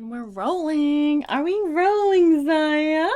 And we're rolling. Are we rolling, Zaya?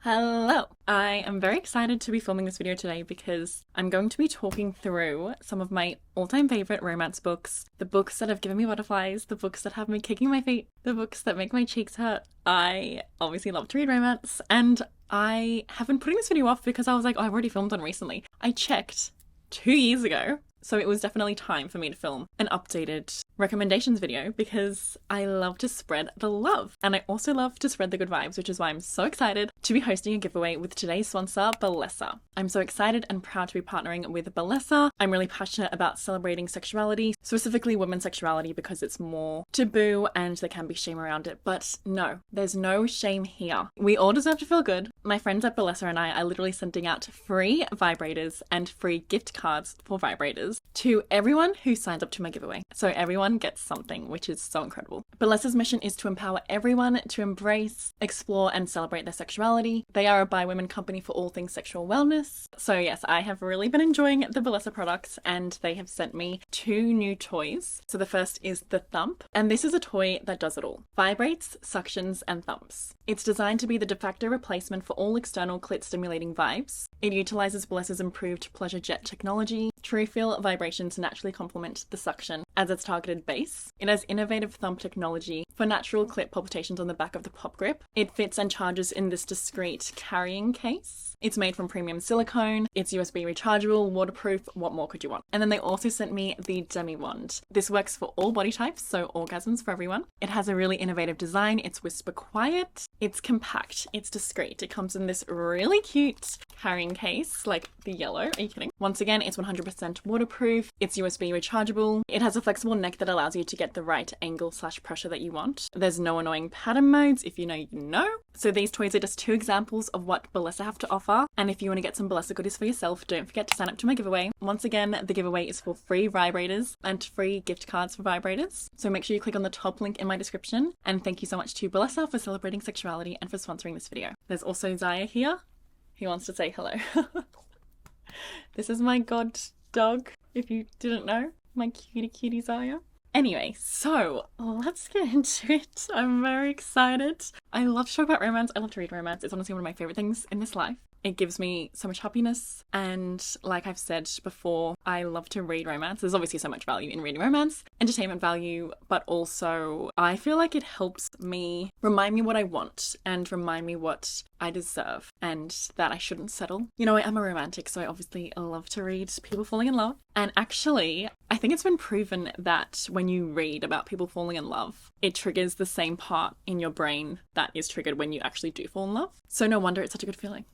Hello. I am very excited to be filming this video today because I'm going to be talking through some of my all-time favorite romance books, the books that have given me butterflies, the books that have me kicking my feet, the books that make my cheeks hurt. I obviously love to read romance, and I have been putting this video off because I was like, oh, I've already filmed one recently. I checked 2 years ago. So it was definitely time for me to film an updated recommendations video because I love to spread the love. And I also love to spread the good vibes, which is why I'm so excited to be hosting a giveaway with today's sponsor, Bessa. I'm so excited and proud to be partnering with Bessa. I'm really passionate about celebrating sexuality, specifically women's sexuality, because it's more taboo and there can be shame around it. But no, there's no shame here. We all deserve to feel good. My friends at Bessa and I are literally sending out free vibrators and free gift cards for vibrators to everyone who signs up to my giveaway. So everyone gets something, which is so incredible. Bessa's mission is to empower everyone to embrace, explore, and celebrate their sexuality. They are a by women company for all things sexual wellness. So yes, I have really been enjoying the Bessa products, and they have sent me 2 new toys. So the first is the Thump, and this is a toy that does it all. Vibrates, suctions, and thumps. It's designed to be the de facto replacement for all external clit stimulating vibes. It utilizes Bessa's improved pleasure jet technology. True feel vibrations naturally complement the suction as its targeted base. It has innovative thump technology for natural clit palpitations on the back of the pop grip. It fits and charges in this discreet carrying case. It's made from premium silicone. It's USB rechargeable, waterproof. What more could you want? And then they also sent me the Demi Wand. This works for all body types, so orgasms for everyone. It has a really innovative design. It's whisper quiet. It's compact. It's discreet. It comes in this really cute carrying case, like the yellow. Are you kidding? Once again, it's 100% waterproof. It's USB rechargeable. It has a flexible neck that allows you to get the right angle/pressure that you want. There's no annoying pattern modes. If you know, you know. So these toys are just 2 examples of what Bessa have to offer. And if you want to get some Bessa goodies for yourself, don't forget to sign up to my giveaway. Once again, the giveaway is for free vibrators and free gift cards for vibrators. So make sure you click on the top link in my description. And thank you so much to Bessa for celebrating sexuality and for sponsoring this video. There's also Zaya here. He wants to say hello. This is my god dog, if you didn't know. My cutie Zaya. Anyway, so let's get into it. I'm very excited. I love to talk about romance. I love to read romance. It's honestly one of my favorite things in this life. It gives me so much happiness, and like I've said before, I love to read romance. There's obviously so much value in reading romance, entertainment value, but also I feel like it helps me remind me what I want and remind me what I deserve and that I shouldn't settle. You know, I am a romantic, so I obviously love to read people falling in love. And actually, I think it's been proven that when you read about people falling in love, it triggers the same part in your brain that is triggered when you actually do fall in love. So no wonder it's such a good feeling.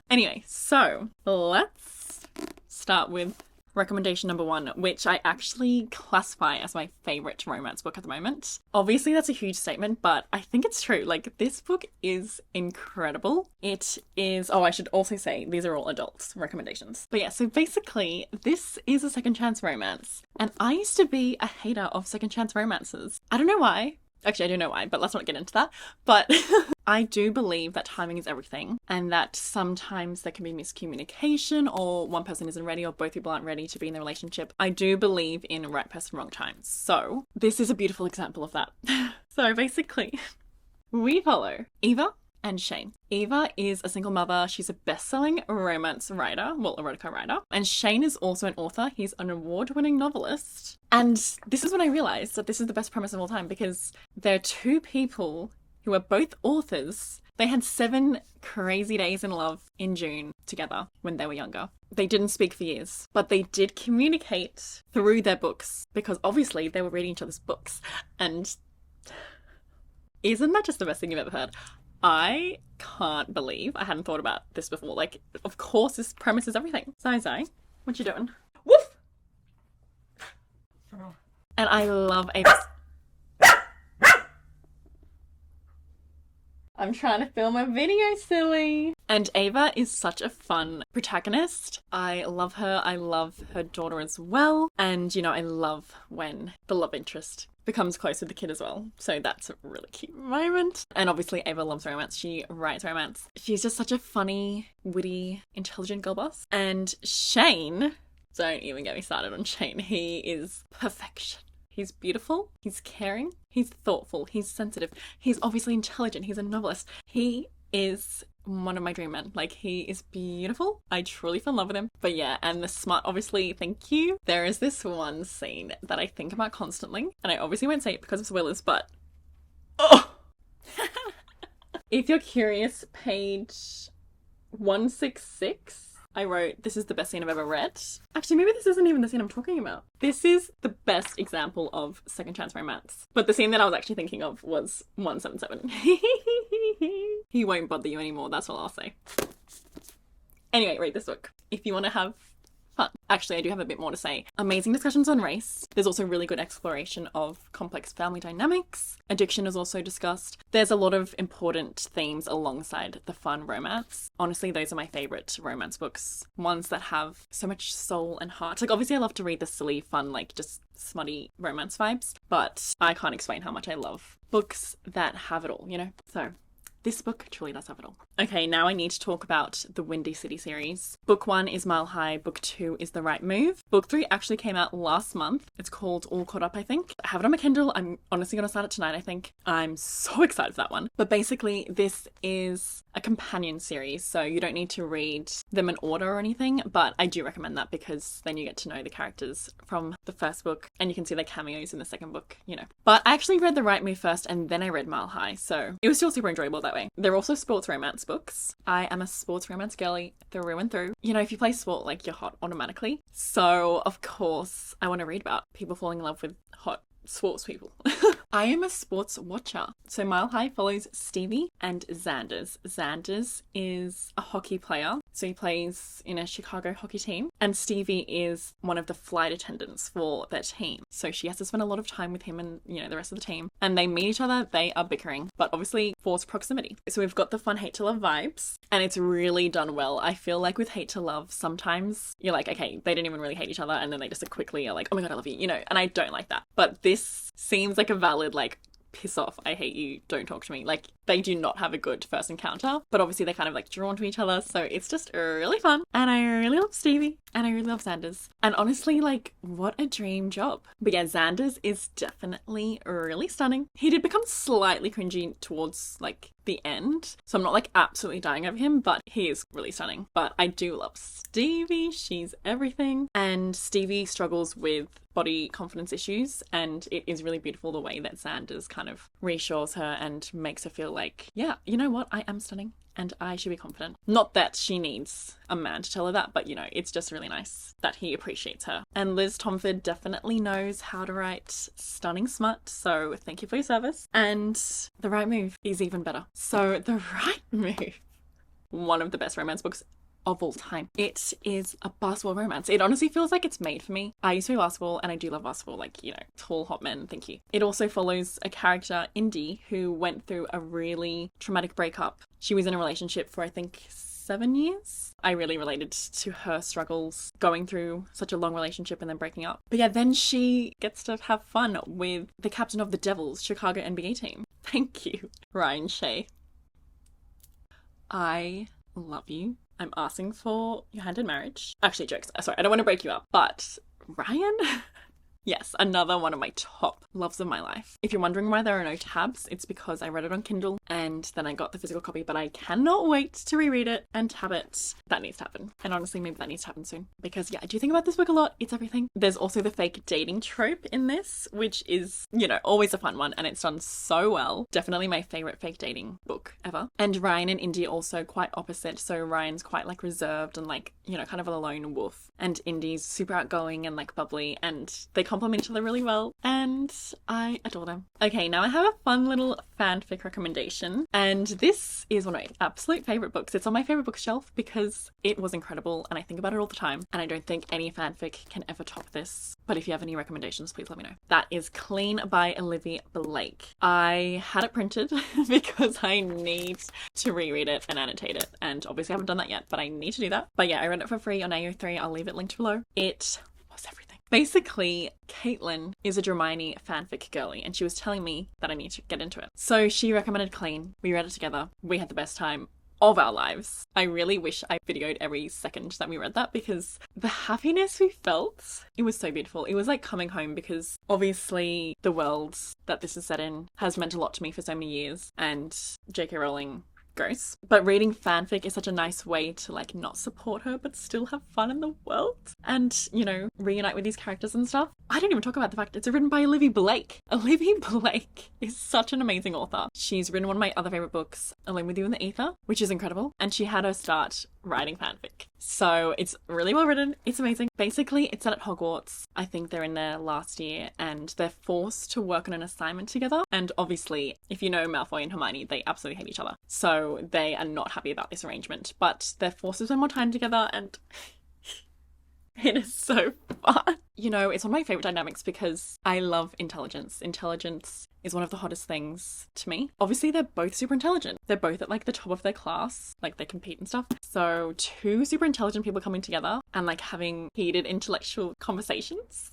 Anyway, so let's start with recommendation number 1, which I actually classify as my favorite romance book at the moment. Obviously, that's a huge statement, but I think it's true. Like, this book is incredible. It is, oh, I should also say, these are all adults recommendations. But yeah, so basically, this is a second chance romance. And I used to be a hater of second chance romances. I don't know why. Actually, I do know why, but let's not get into that. But I do believe that timing is everything, and that sometimes there can be miscommunication, or one person isn't ready, or both people aren't ready to be in the relationship. I do believe in right person, wrong time. So this is a beautiful example of that. So basically, we follow Eva and Shane. Eva is a single mother. She's a best-selling romance writer, well, erotica writer. And Shane is also an author. He's an award-winning novelist. And this is when I realized that this is the best premise of all time, because they're 2 people who are both authors. They had 7 crazy days in love in June together when they were younger. They didn't speak for years, but they did communicate through their books, because obviously they were reading each other's books. And isn't that just the best thing you've ever heard? I can't believe I hadn't thought about this before. Like, of course, this premise is everything. Zai, what you doing? Woof! And I love Ava's... I'm trying to film a video, silly. And Eva is such a fun protagonist. I love her. I love her daughter as well. And, you know, I love when the love interest becomes close with the kid as well. So that's a really cute moment. And obviously Eva loves romance. She writes romance. She's just such a funny, witty, intelligent girl boss. And Shane, don't even get me started on Shane. He is perfection. He's beautiful, he's caring, he's thoughtful, he's sensitive, he's obviously intelligent, he's a novelist. He is one of my dream men. Like, he is beautiful. I truly fell in love with him. But yeah, and the smart, obviously, thank you. There is this one scene that I think about constantly, and I obviously won't say it because of spoilers, but oh. If you're curious, page 166, I wrote, this is the best scene I've ever read. Actually, maybe this isn't even the scene I'm talking about. This is the best example of second chance romance. But the scene that I was actually thinking of was 177. He won't bother you anymore, that's all I'll say. Anyway, read this book if you want to have fun. Actually, I do have a bit more to say. Amazing discussions on race. There's also really good exploration of complex family dynamics. Addiction is also discussed. There's a lot of important themes alongside the fun romance. Honestly, those are my favorite romance books. Ones that have so much soul and heart. Like, obviously I love to read the silly, fun, like just smutty romance vibes, but I can't explain how much I love books that have it all, you know? So this book truly does have it all. Okay, now I need to talk about the Windy City series. Book 1 is Mile High, Book 2 is The Right Move. Book 3 actually came out last month. It's called All Caught Up, I think. I have it on my Kindle. I'm honestly going to start it tonight, I think. I'm so excited for that one. But basically, this is a companion series, so you don't need to read them in order or anything, but I do recommend that because then you get to know the characters from the first book and you can see their cameos in the second book, you know. But I actually read The Right Move first and then I read Mile High, so it was still super enjoyable that way. They're also sports romance books. I am a sports romance girly through and through. You know, if you play sport, like, you're hot automatically. So, of course, I want to read about people falling in love with hot sports people. I am a sports watcher. So Mile High follows Stevie and Xanders. Xanders is a hockey player. So he plays in a Chicago hockey team. And Stevie is one of the flight attendants for their team. So she has to spend a lot of time with him and, you know, the rest of the team. And they meet each other. They are bickering, but obviously forced proximity. So we've got the fun hate to love vibes. And it's really done well. I feel like with hate to love, sometimes you're like, okay, they didn't even really hate each other. And then they just quickly are like, oh my God, I love you, you know, and I don't like that. But this seems like a valid, like, piss off, I hate you, don't talk to me. Like, they do not have a good first encounter, but obviously they're kind of like drawn to each other, so it's just really fun. And I really love Stevie, and I really love Xanders. And honestly, like, what a dream job. But yeah, Xanders is definitely really stunning. He did become slightly cringy towards, like, the end, so I'm not, like, absolutely dying over him, but he is really stunning. But I do love Stevie, she's everything. And Stevie struggles with body confidence issues, and it is really beautiful the way that Xanders kind of reassures her and makes her feel like, yeah, you know what, I am stunning and I should be confident. Not that she needs a man to tell her that, but, you know, it's just really nice that he appreciates her. And Liz Tomford definitely knows how to write stunning smut, so thank you for your service. And The Right Move is even better. So The Right Move, one of the best romance books of all time. It is a basketball romance. It honestly feels like it's made for me. I used to play basketball and I do love basketball, like, you know, tall, hot men, thank you. It also follows a character, Indy, who went through a really traumatic breakup. She was in a relationship for, I think, 7 years. I really related to her struggles going through such a long relationship and then breaking up. But yeah, then she gets to have fun with the captain of the Devils, Chicago NBA team. Thank you, Ryan Shea. I love you. I'm asking for your hand in marriage. Actually, jokes. Sorry, I don't want to break you up, but Ryan? Yes, another one of my top loves of my life. If you're wondering why there are no tabs, it's because I read it on Kindle and then I got the physical copy, but I cannot wait to reread it and tab it. That needs to happen. And honestly, maybe that needs to happen soon. Because yeah, I do think about this book a lot. It's everything. There's also the fake dating trope in this, which is, you know, always a fun one, and it's done so well. Definitely my favorite fake dating book ever. And Ryan and Indy are also quite opposite. So Ryan's quite, like, reserved and, like, you know, kind of a lone wolf. And Indy's super outgoing and, like, bubbly, and they complement each other really well, and I adore them. Okay, now I have a fun little fanfic recommendation, and this is one of my absolute favorite books. It's on my favorite bookshelf because it was incredible and I think about it all the time, and I don't think any fanfic can ever top this. But if you have any recommendations, please let me know. That is Clean by Olivia Blake. I had it printed because I need to reread it and annotate it, and obviously I haven't done that yet, but I need to do that. But yeah, I read it for free on AO3. I'll leave it linked below. It was everything. Basically, Caitlin is a Hermione fanfic girly, and she was telling me that I need to get into it. So she recommended Clean. We read it together. We had the best time. of our lives. I really wish I videoed every second that we read that, because the happiness we felt, it was so beautiful. It was like coming home, because obviously the world that this is set in has meant a lot to me for so many years, and J.K. Rowling, gross. But reading fanfic is such a nice way to like not support her but still have fun in the world and, you know, reunite with these characters and stuff. I didn't even talk about the fact it's written by Olivia Blake. Olivia Blake is such an amazing author. She's written one of my other favorite books, Alone with You in the Ether, which is incredible, and she had her start writing fanfic. So it's really well written. It's amazing. Basically, it's set at Hogwarts. I think they're in their last year and they're forced to work on an assignment together. And obviously, if you know Malfoy and Hermione, they absolutely hate each other. So they are not happy about this arrangement, but they're forced to spend more time together, and it is so fun. You know, it's one of my favorite dynamics because I love intelligence. Intelligence is one of the hottest things to me. Obviously, they're both super intelligent. They're both at like the top of their class, like they compete and stuff. So two super intelligent people coming together and like having heated intellectual conversations,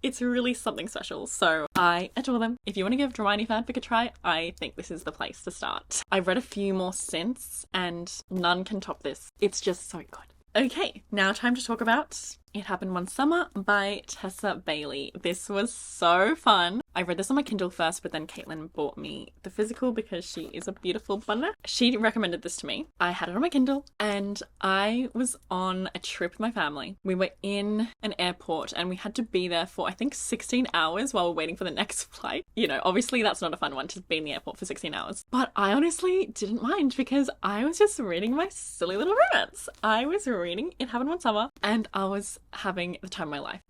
it's really something special. So I adore them. If you want to give Hermione fanfic a try, I think this is the place to start. I've read a few more since and none can top this. It's just so good. Okay, now time to talk about It Happened One Summer by Tessa Bailey. This was so fun. I read this on my Kindle first, but then Caitlin bought me the physical because she is a beautiful bunner. She recommended this to me. I had it on my Kindle and I was on a trip with my family. We were in an airport and we had to be there for I think 16 hours while we're waiting for the next flight. You know, obviously that's not a fun one to be in the airport for 16 hours. But I honestly didn't mind because I was just reading my silly little romance. I was reading It Happened One Summer and I was having the time of my life.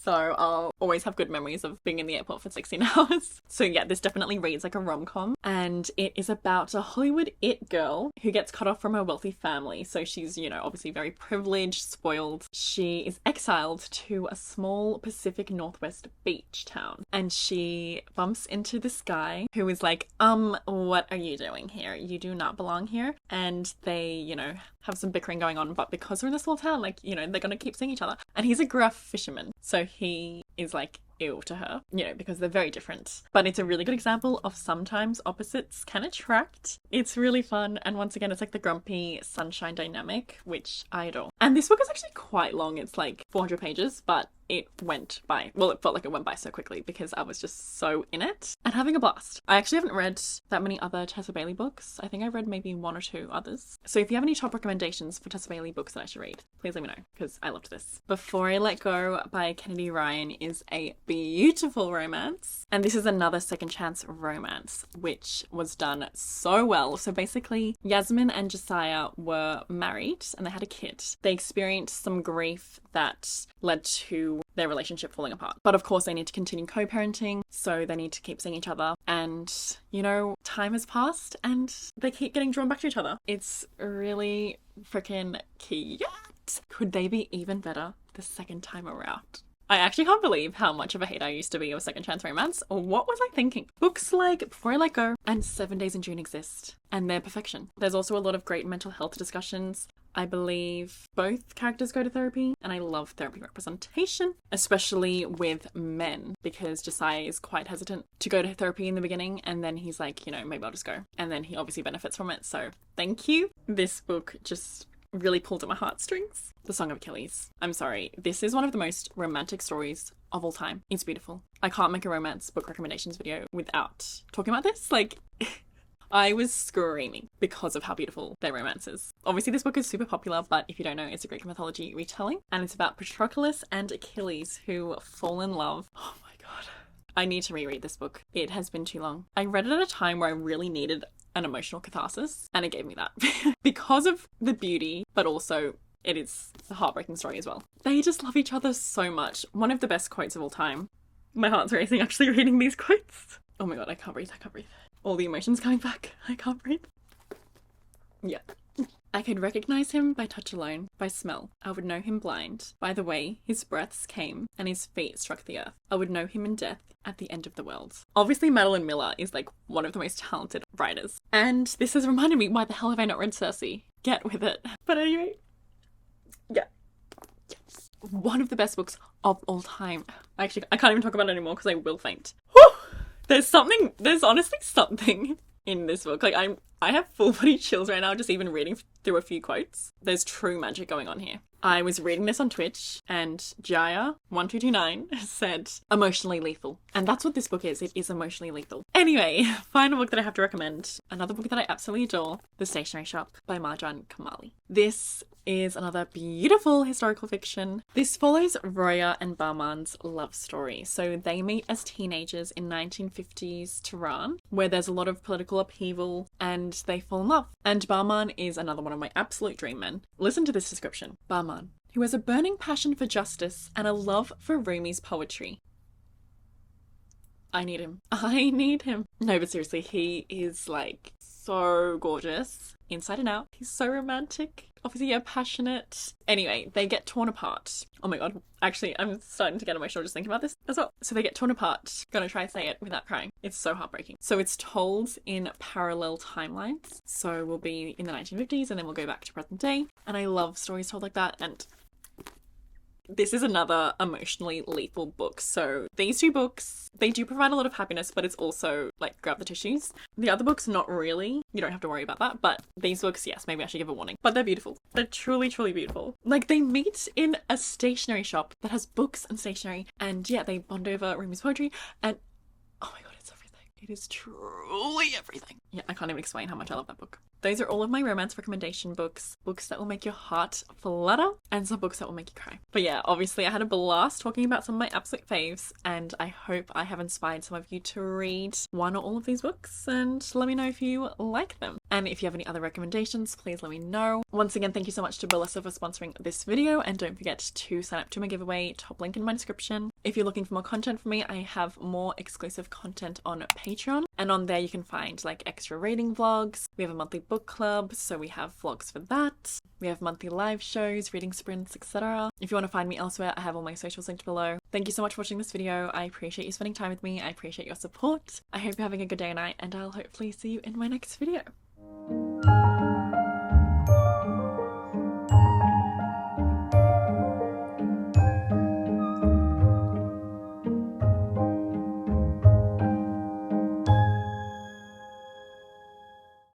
So I'll always have good memories of being in the airport for 16 hours. So yeah, this definitely reads like a rom-com, and it is about a Hollywood it girl who gets cut off from her wealthy family. So she's, you know, obviously very privileged, spoiled. She is exiled to a small Pacific Northwest beach town, and she bumps into this guy who is like, what are you doing here? You do not belong here. And they, you know, have some bickering going on, but because we're in a small town, like, you know, they're gonna keep seeing each other. And he's a gruff fisherman, so he is like ew to her, you know, because they're very different. But it's a really good example of sometimes opposites can attract. It's really fun, and once again, it's like the grumpy sunshine dynamic, which I adore. And this book is actually quite long. It's like 400 pages, but it went by, well, it felt like it went by so quickly because I was just so in it and having a blast. I actually haven't read that many other Tessa Bailey books. I think I read maybe one or two others. So if you have any top recommendations for Tessa Bailey books that I should read, please let me know because I loved this. Before I Let Go by Kennedy Ryan is a beautiful romance. And this is another second chance romance, which was done so well. So basically, Yasmin and Josiah were married and they had a kid. They experienced some grief that led to their relationship falling apart. But of course, they need to continue co-parenting, so they need to keep seeing each other. And, you know, time has passed and they keep getting drawn back to each other. It's really freaking cute. Could they be even better the second time around? I actually can't believe how much of a hater I used to be of second chance romance. What was I thinking? Books like Before I Let Go and 7 Days in June exist, and they're perfection. There's also a lot of great mental health discussions. I believe both characters go to therapy, and I love therapy representation, especially with men, because Josiah is quite hesitant to go to therapy in the beginning, and then he's like, you know, maybe I'll just go. And then he obviously benefits from it, so thank you. This book just really pulled at my heartstrings. The Song of Achilles. I'm sorry, this is one of the most romantic stories of all time. It's beautiful. I can't make a romance book recommendations video without talking about this. Like, I was screaming because of how beautiful their romance is. Obviously, this book is super popular, but if you don't know, it's a Greek mythology retelling, and it's about Patroclus and Achilles who fall in love. Oh my god. I need to reread this book. It has been too long. I read it at a time where I really needed an emotional catharsis, and it gave me that. Because of the beauty, but also it is a heartbreaking story as well. They just love each other so much. One of the best quotes of all time. My heart's racing actually reading these quotes. Oh my god, I can't breathe. All the emotions coming back. I can't breathe. Yeah. I could recognize him by touch alone, by smell. I would know him blind, by the way his breaths came and his feet struck the earth. I would know him in death at the end of the world. Obviously, Madeline Miller is like one of the most talented writers. And this has reminded me, why the hell have I not read Circe? Get with it. But anyway, yeah. Yes. One of the best books of all time. Actually, I can't even talk about it anymore because I will faint. Whew! There's honestly something in this book. Like I have full body chills right now just even reading through a few quotes. There's true magic going on here. I was reading this on Twitch and Jaya1229 said emotionally lethal. And that's what this book is. It is emotionally lethal. Anyway, final book that I have to recommend. Another book that I absolutely adore. The Stationery Shop by Marjan Kamali. This is another beautiful historical fiction. This follows Roya and Bahman's love story. So they meet as teenagers in 1950s Tehran, where there's a lot of political upheaval, and they fall in love. And Bahman is another one of my absolute dream men. Listen to this description. Bahman, who has a burning passion for justice and a love for Rumi's poetry. I need him. I need him. No, but seriously, he is like so gorgeous inside and out. He's so romantic. Obviously, yeah, passionate. Anyway, they get torn apart. Oh my god. Actually, I'm starting to get emotional just thinking about this as well. So they get torn apart. Gonna try to say it without crying. It's so heartbreaking. So it's told in parallel timelines. So we'll be in the 1950s and then we'll go back to present day. And I love stories told like that. And this is another emotionally lethal book. So these two books, they do provide a lot of happiness, but it's also like grab the tissues. The other books, not really. You don't have to worry about that. But these books, yes, maybe I should give a warning. But they're beautiful. They're truly, truly beautiful. Like they meet in a stationery shop that has books and stationery. And yeah, they bond over Rumi's poetry. And oh my god, it's everything. It is truly everything. Yeah, I can't even explain how much I love that book. Those are all of my romance recommendation books. Books that will make your heart flutter and some books that will make you cry. But yeah, obviously I had a blast talking about some of my absolute faves and I hope I have inspired some of you to read one or all of these books and let me know if you like them. And if you have any other recommendations, please let me know. Once again, thank you so much to Bessa for sponsoring this video and don't forget to sign up to my giveaway, top link in my description. If you're looking for more content from me, I have more exclusive content on Patreon and on there you can find like extra reading vlogs. We have a monthly book club, so we have vlogs for that. We have monthly live shows, reading sprints, etc. If you want to find me elsewhere, I have all my socials linked below. Thank you so much for watching this video. I appreciate you spending time with me. I appreciate your support. I hope you're having a good day and night, and I'll hopefully see you in my next video.